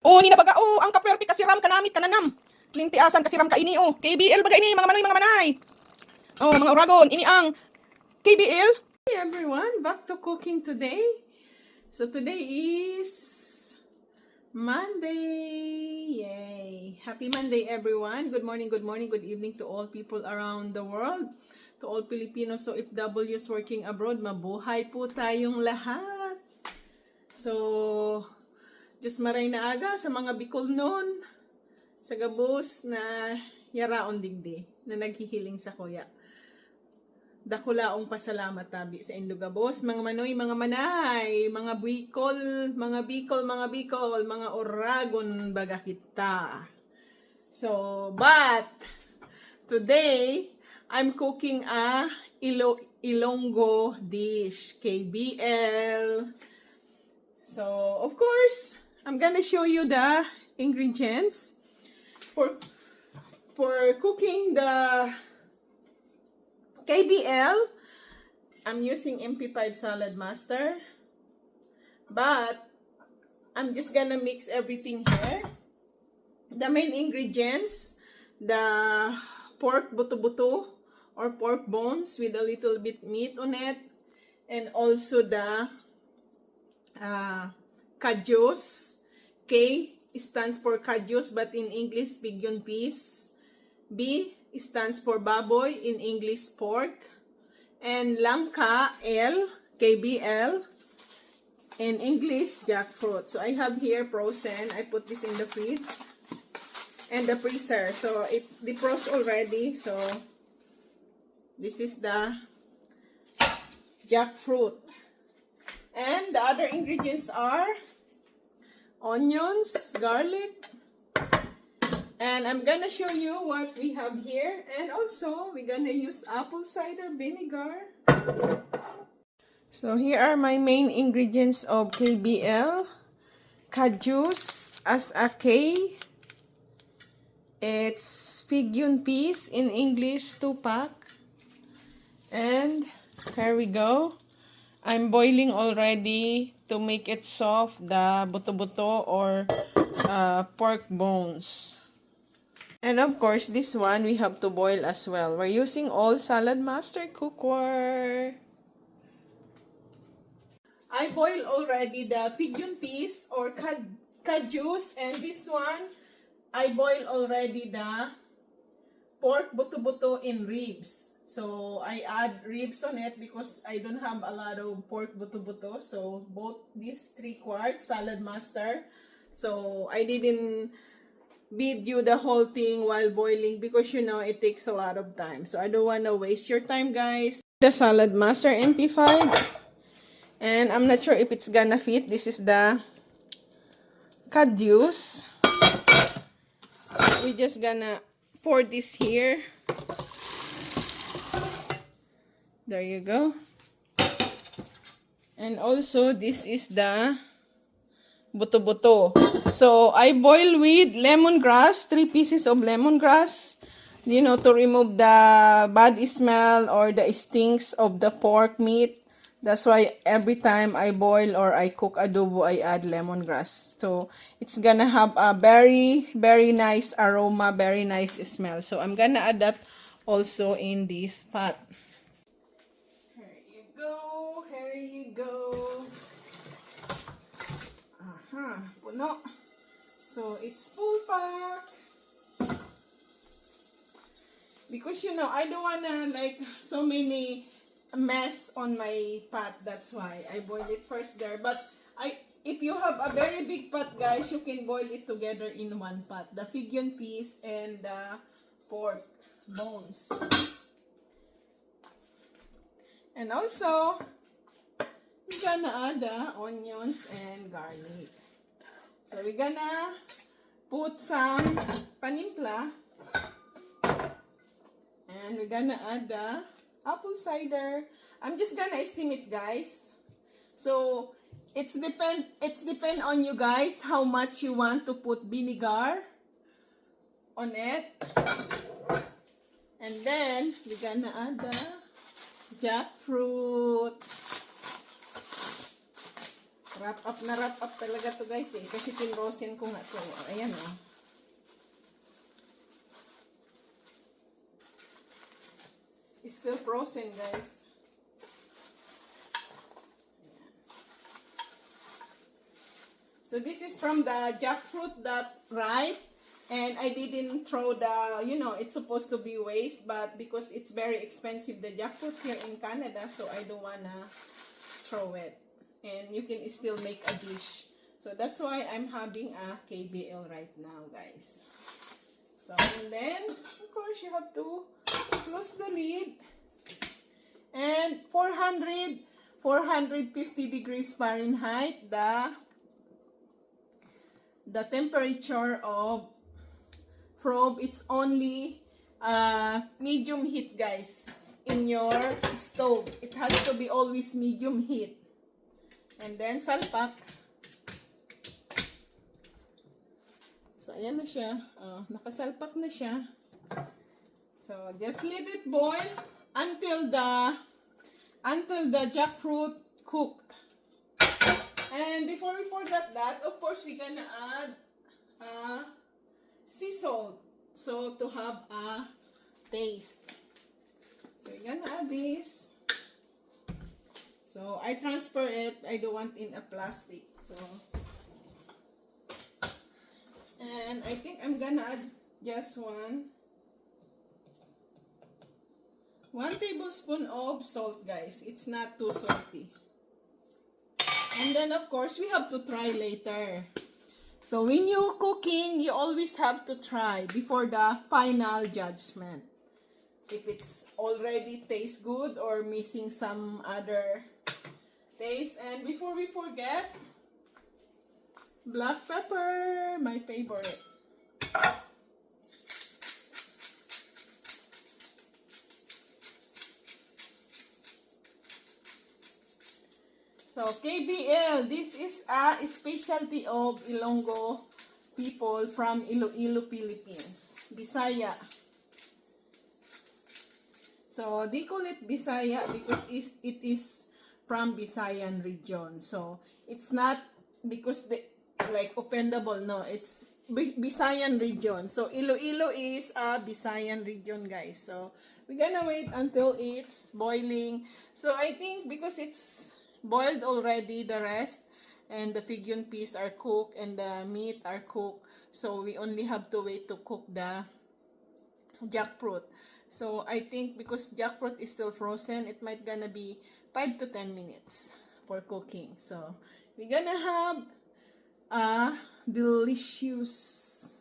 Oh, ni nabaga ang kapwerte kasiram kanamit kananam. Lintiasan kasiram ka ini KBL baga ini mga manoy mga manay. Oh, mga uragon ini ang KBL. Hey everyone, back to cooking today. So today is Monday. Yay! Happy Monday everyone. Good morning, good evening to all people around the world. To all Filipinos OFWs working abroad, mabuhay po tayong lahat. So, Diyos maray na aga sa mga Bicol noon, sa gabos na yaraon digdi, na naghihiling sa kuya. Dakulaong pasalamat tabi sa Indo gabos, mga manoy, mga manay, mga Bicol, mga Oragon baga kita. So, but today I'm cooking a Ilonggo dish, KBL. So, of course, I'm gonna show you the ingredients for cooking the KBL. I'm using MP5 Salad Master, but I'm just gonna mix everything here. The main ingredients, the pork buto-buto or pork bones with a little bit meat on it, and also the kajus. K stands for kajus, but in English, pigeon peas. B stands for baboy, in English, pork. And langka, L, KBL, in English, jackfruit. So I have here frozen. I put this in the fridge and the freezer. So it defrost already. So this is the jackfruit. And the other ingredients are onions, garlic, and I'm gonna show you what we have here. And also, we're gonna use apple cider vinegar. So here are my main ingredients of KBL. Kajus as a K. It's pigeon peas, in English, 2-pack. And here we go. I'm boiling already to make it soft, the buto-buto or pork bones. And of course, this one we have to boil as well. We're using all Salad Master cookware. I boiled already the pigeon peas or kajus, and this one I boiled already the pork buto-buto in ribs. So I add ribs on it because I don't have a lot of pork buto-buto. So both these 3 quarts Salad Master. So I didn't video the whole thing while boiling because you know it takes a lot of time. So I don't want to waste your time, guys. The Salad Master MP5. And I'm not sure if it's gonna fit. This is the kajus. We're just gonna pour this here. There you go. And also, this is the buto-buto. So, I boil with lemongrass, 3 pieces of lemongrass, you know, to remove the bad smell or the stinks of the pork meat. That's why every time I boil or I cook adobo, I add lemongrass. So, it's gonna have a very, very nice aroma, very nice smell. So, I'm gonna add that also in this pot. Here you go. Puno. So, it's full pack. Because, you know, I don't wanna, like, so many mess on my pot. That's why I boiled it first there. But, if you have a very big pot, guys, you can boil it together in one pot. The pigeon peas and the pork bones. And also, we're gonna add the onions and garlic. So we're gonna put some panimpla. And we're gonna add the apple cider. I'm just gonna estimate, guys. So it's depend on you guys how much you want to put vinegar on it. And then we're gonna add the jackfruit. Wrap up na wrap up talaga to guys eh. Kasi pinrosin ko nga to. Ayan oh. It's still frozen guys. So this is from the jackfruit that ripe. And I didn't throw the, you know, it's supposed to be waste. But because it's very expensive, the jackfruit here in Canada. So I don't wanna throw it. And you can still make a dish. So that's why I'm having a KBL right now, guys. So, and then, of course, you have to close the lid. And 450 degrees Fahrenheit, the temperature of probe, it's only medium heat, guys, in your stove. It has to be always medium heat. And then, salpak. So, ayan na siya. Nakasalpak na siya. So, just let it boil until the jackfruit cooked. And before we forget that, of course, we're gonna add sea salt. So, to have a taste. So, we're gonna add this. So, I transfer it. I don't want in a plastic. So, and I think I'm gonna add just one tablespoon of salt, guys. It's not too salty. And then, of course, we have to try later. So, when you're cooking, you always have to try before the final judgment. If it's already tastes good or missing some other taste. And before we forget, black pepper, my favorite. So, KBL, this is a specialty of Ilonggo people from Iloilo, Philippines. Bisaya. So, they call it Bisaya because it is from Visayan region. So, it's not because like offendable, no. It's Visayan region. So, Iloilo is a Visayan region, guys. So, we're gonna wait until it's boiling. So, I think because it's boiled already, the rest, and the figyon peas are cooked, and the meat are cooked. So, we only have to wait to cook the jackfruit. So, I think because jackfruit is still frozen, it might gonna be 5 to 10 minutes for cooking. So, we're gonna have a delicious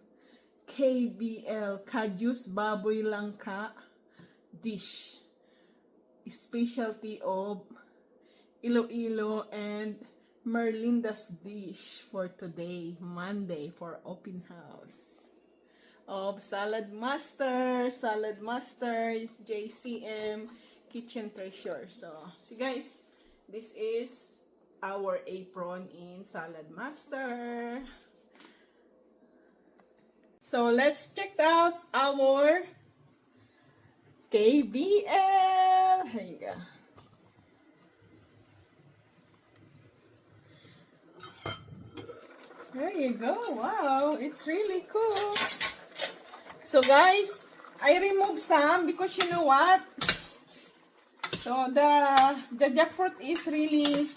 KBL, Kajus Baboy Langka dish. Specialty of Iloilo and Merlinda's dish for today, Monday, for open house. Of Salad Master, JCM Kitchen Treasure. So, see guys, this is our apron in Salad Master. So, let's check out our KBL. Here you go. There you go. Wow, it's really cool. So guys, I removed some because you know what? So the jackfruit is really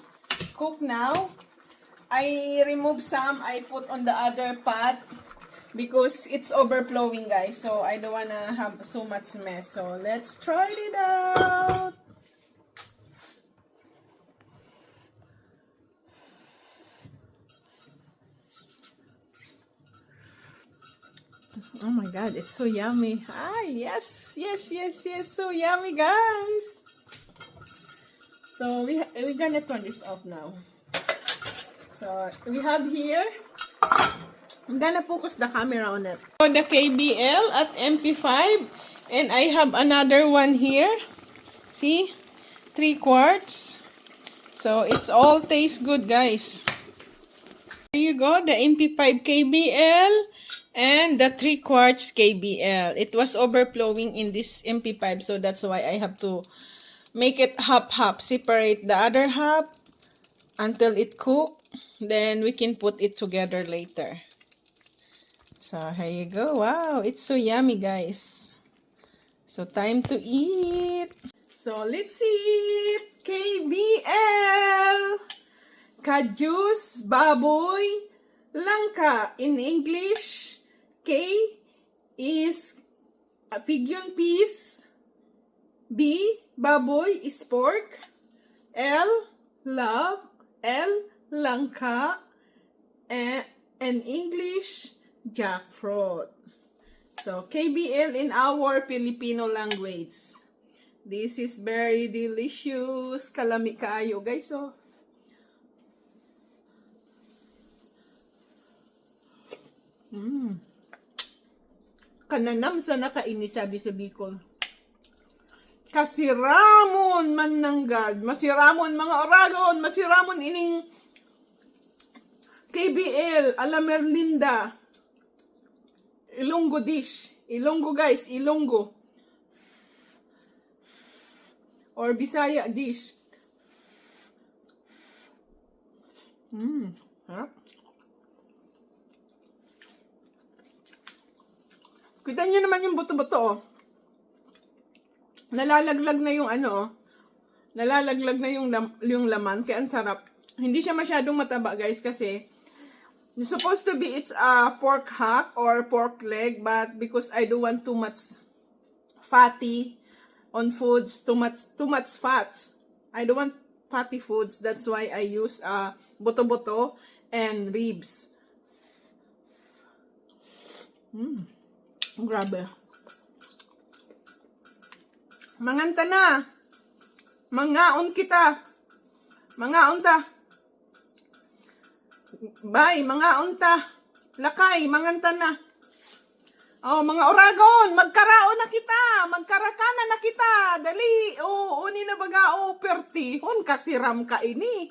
cooked now. I removed some. I put on the other pot because it's overflowing, guys. So I don't wanna have so much mess. So let's try it out. Oh my god, it's so yummy. Ah, yes, so yummy, guys. So we're gonna turn this off now. So we have here, I'm gonna focus the camera on it. So the KBL at MP5, and I have another one here. See, 3 quarts. So it's all tastes good, guys. There you go, the MP5 KBL. And the 3 quarts KBL. It was overflowing in this MP5, so that's why I have to make it half-half. Separate the other half until it cook. Then we can put it together later. So here you go. Wow, it's so yummy, guys. So time to eat. So let's eat KBL. Kajus, baboy, langka. In English, K is a pigeon peas. B, baboy is pork. L, love. L, langka. And English, jackfruit. So, KBL in our Filipino language. This is very delicious. Kalami kaayo, guys. So, kananam sa nakaini, sabi sa Bicol. Kasiramon man nanggad. Masiramon mga oragon. Masiramon ining KBL. Alamerlinda. Ilonggo dish. Ilonggo, guys. Ilonggo. Or Bisaya dish. Harap. Kita nyo naman yung buto-buto, oh. Nalalaglag na yung ano, oh. Nalalaglag na yung laman, kaya ang sarap. Hindi siya masyadong mataba, guys, kasi it's supposed to be, it's a pork hack or pork leg, but because I don't want too much fatty on foods, too much fats. I don't want fatty foods, that's why I use buto-buto and ribs. Grabe. Manganta na. Mangaon kita. Mangaon ta. Bye, mangaon ta. Lakay, manganta na. Oh, mga oragon, magkaraon na kita. Magkarakana na kita. Dali. Oh, uni na baga o pertihon kasi ram ka ini.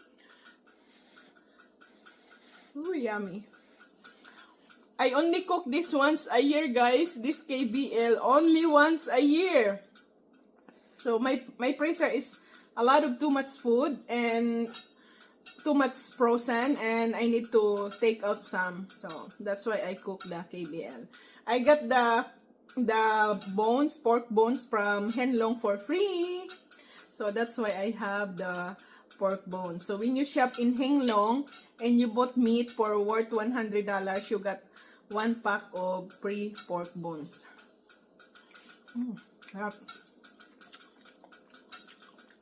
Ooh, yummy. I only cook this once a year, guys. This KBL, only once a year. So my freezer is a lot of too much food and too much frozen, and I need to take out some. So that's why I cook the KBL. I got the bones, pork bones from Henlong for free. So that's why I have the pork bones. So when you shop in Henlong and you bought meat for worth $100, you got 1 pack of free pork bones. Sarap.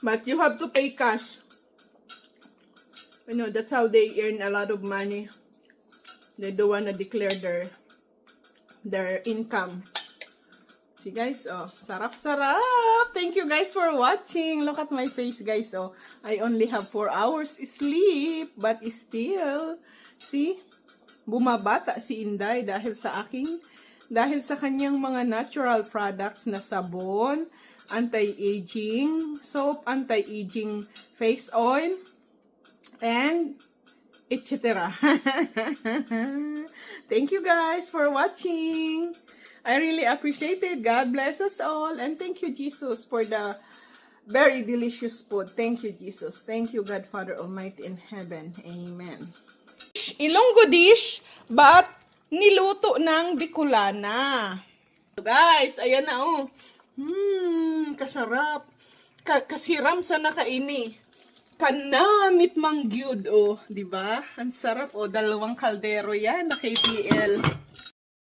But you have to pay cash. You know, that's how they earn a lot of money. They don't wanna declare their income. See, guys, oh, sarap-sarap. Thank you, guys, for watching. Look at my face, guys. Oh, I only have 4 hours sleep, but still, see? Bumabata si Inday dahil sa kanyang mga natural products na sabon, anti-aging soap, anti-aging face oil, and etc. Thank you, guys, for watching. I really appreciate it. God bless us all, and thank you, Jesus, for the very delicious food. Thank you, Jesus. Thank you, God, Father Almighty in heaven. Amen. Ilonggo dish, but niluto ng Bicolana. So guys, ayan na, oh. Kasarap. Kasiram sa nakaini. Kanamit mangyud, oh, di ba? Ang sarap, oh, 2 kaldero yan na KBL.